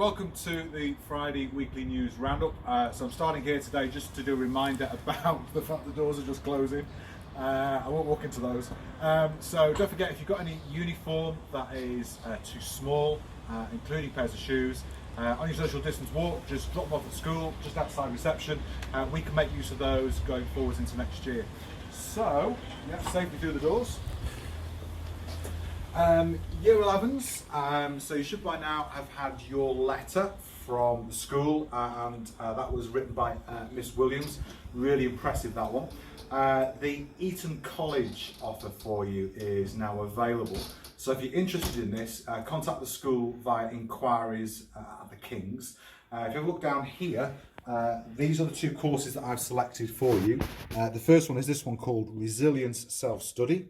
welcome to the Friday weekly news roundup. So I'm starting here today just to do a reminder about the fact the doors are just closing. I won't walk into those. So don't forget, if you've got any uniform that is too small, including pairs of shoes, on your social distance walk, just drop them off at school, just outside reception. We can make use of those going forwards into next year. So, yeah, safely through the doors. Year 11s, so you should by now have had your letter from the school, and that was written by Miss Williams. Really impressive, that one. The Eton College offer for you is now available. So if you're interested in this, contact the school via inquiries at the King's. If you look down here, these are the two courses that I've selected for you. The first one is this one called Resilience Self-Study.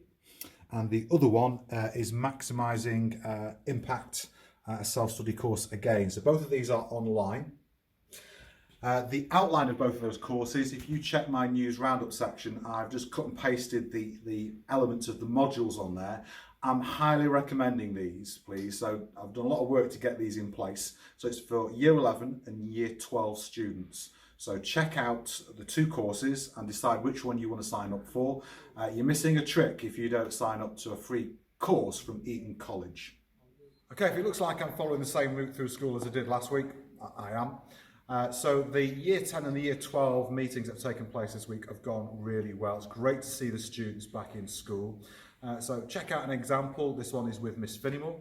And the other one is Maximising Impact, a self-study course again. So both of these are online. The outline of both of those courses, if you check my news roundup section, I've just cut and pasted the elements of the modules on there. I'm highly recommending these, please. So I've done a lot of work to get these in place. So it's for Year 11 and Year 12 students. So check out the two courses and decide which one you want to sign up for. You're missing a trick if you don't sign up to a free course from Eton College. Okay, if it looks like I'm following the same route through school as I did last week, I am. So the Year 10 and the Year 12 meetings that have taken place this week have gone really well. It's great to see the students back in school. So check out an example. This one is with Miss Finnemore.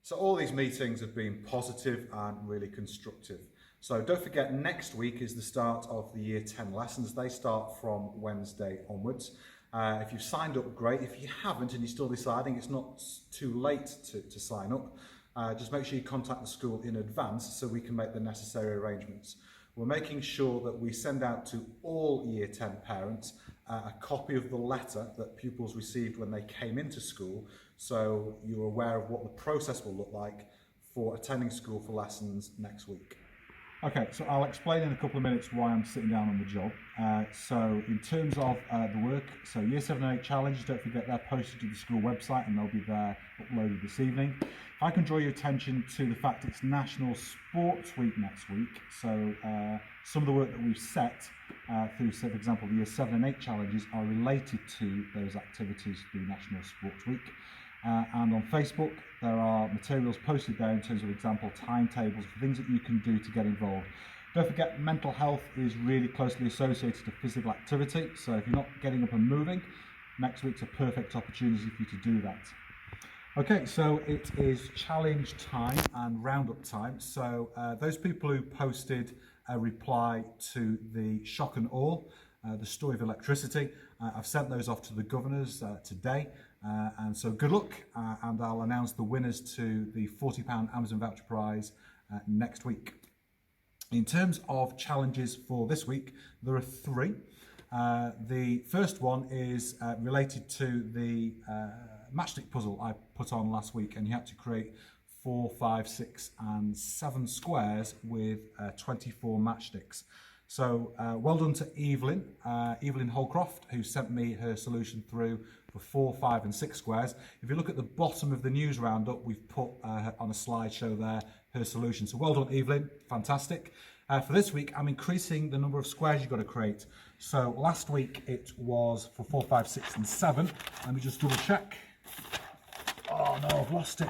So all these meetings have been positive and really constructive. So don't forget, next week is the start of the Year 10 lessons. They start from Wednesday onwards. If you've signed up, great. If you haven't and you're still deciding, it's not too late to sign up. Just make sure you contact the school in advance so we can make the necessary arrangements. We're making sure that we send out to all Year 10 parents a copy of the letter that pupils received when they came into school, so you're aware of what the process will look like for attending school for lessons next week. Okay, so I'll explain in a couple of minutes why I'm sitting down on the job. So in terms of the work, so Year 7 and 8 challenges, don't forget they're posted to the school website and they'll be there uploaded this evening. If I can draw your attention to the fact it's National Sports Week next week, so some of the work that we've set through, say, for example, the Year 7 and 8 challenges are related to those activities through National Sports Week. And on Facebook, there are materials posted there in terms of example timetables for things that you can do to get involved. Don't forget, mental health is really closely associated to physical activity. So if you're not getting up and moving, next week's a perfect opportunity for you to do that. Okay, so it is challenge time and roundup time. So those people who posted a reply to the shock and awe, the story of electricity, I've sent those off to the governors today. And so good luck, and I'll announce the winners to the £40 Amazon voucher prize next week. In terms of challenges for this week, there are three. The first one is related to the matchstick puzzle I put on last week, and you had to create 4, 5, 6 and 7 squares with 24 matchsticks. So well done to Evelyn Holcroft, who sent me her solution through for 4, 5 and 6 squares. If you look at the bottom of the news roundup, we've put on a slideshow there her solution. So well done, Evelyn, fantastic. For this week, I'm increasing the number of squares you've got to create. So last week it was for 4, 5, 6 and 7. Let me just double check. Oh no, I've lost it.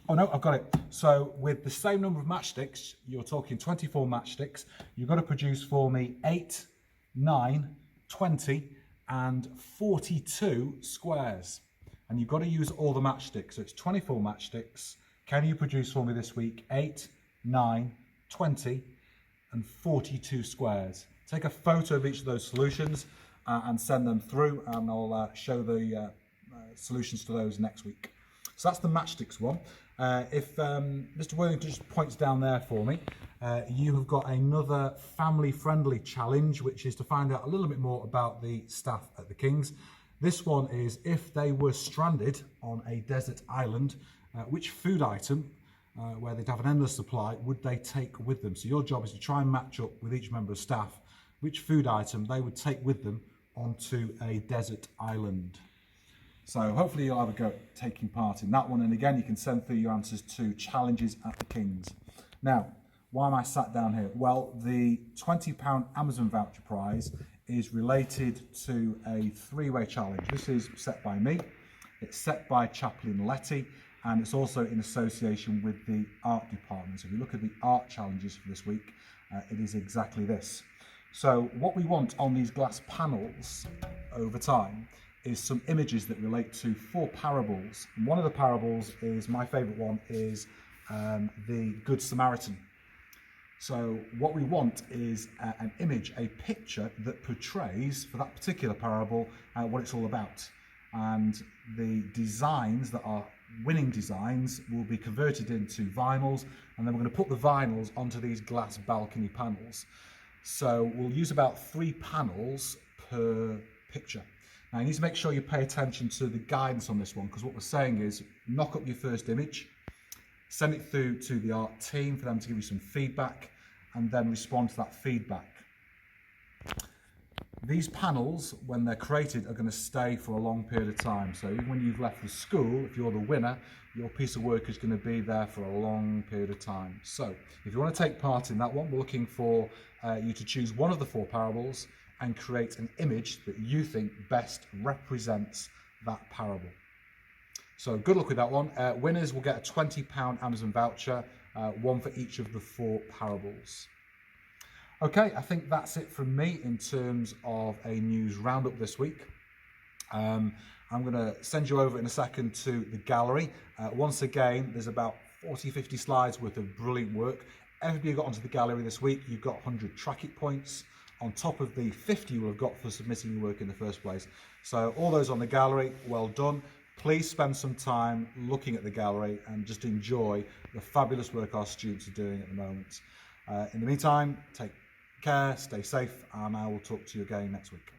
Oh no, I've got it. So with the same number of matchsticks, you're talking 24 matchsticks, you've got to produce for me 8, 9, 20 and 42 squares. And you've got to use all the matchsticks. So it's 24 matchsticks. Can you produce for me this week 8, 9, 20 and 42 squares? Take a photo of each of those solutions and send them through, and I'll show the solutions to those next week. So that's the matchsticks one. If Mr. Worthington just points down there for me, you have got another family-friendly challenge, which is to find out a little bit more about the staff at the King's. This one is, if they were stranded on a desert island, which food item, where they'd have an endless supply, would they take with them? So your job is to try and match up with each member of staff which food item they would take with them onto a desert island. So hopefully you'll have a go at taking part in that one. And again, you can send through your answers to Challenges at the Kings. Now, why am I sat down here? Well, the £20 Amazon voucher prize is related to a three-way challenge. This is set by me, it's set by Chaplain Letty, and it's also in association with the art department. So if you look at the art challenges for this week, it is exactly this. So what we want on these glass panels over time is some images that relate to 4 parables. And one of the parables is, my favourite one, is the Good Samaritan. So what we want is an image, a picture that portrays, for that particular parable, what it's all about. And the designs that are winning designs will be converted into vinyls, and then we're going to put the vinyls onto these glass balcony panels. So we'll use about 3 panels per picture. Now you need to make sure you pay attention to the guidance on this one, because what we're saying is knock up your first image, send it through to the art team for them to give you some feedback, and then respond to that feedback. These panels, when they're created, are going to stay for a long period of time. So even when you've left the school, if you're the winner, your piece of work is going to be there for a long period of time. So if you want to take part in that one, we're looking for you to choose one of the 4 parables and create an image that you think best represents that parable. So good luck with that one. Winners will get a £20 Amazon voucher, one for each of the 4 parables. Okay, I think that's it from me in terms of a news roundup this week. I'm going to send you over in a second to the gallery. Once again, there's about 40-50 slides worth of brilliant work. Everybody who got onto the gallery this week, you've got 100 track it points on top of the 50 you will have got for submitting your work in the first place. So all those on the gallery, well done. Please spend some time looking at the gallery and just enjoy the fabulous work our students are doing at the moment. In the meantime, take care, stay safe, and I will talk to you again next week.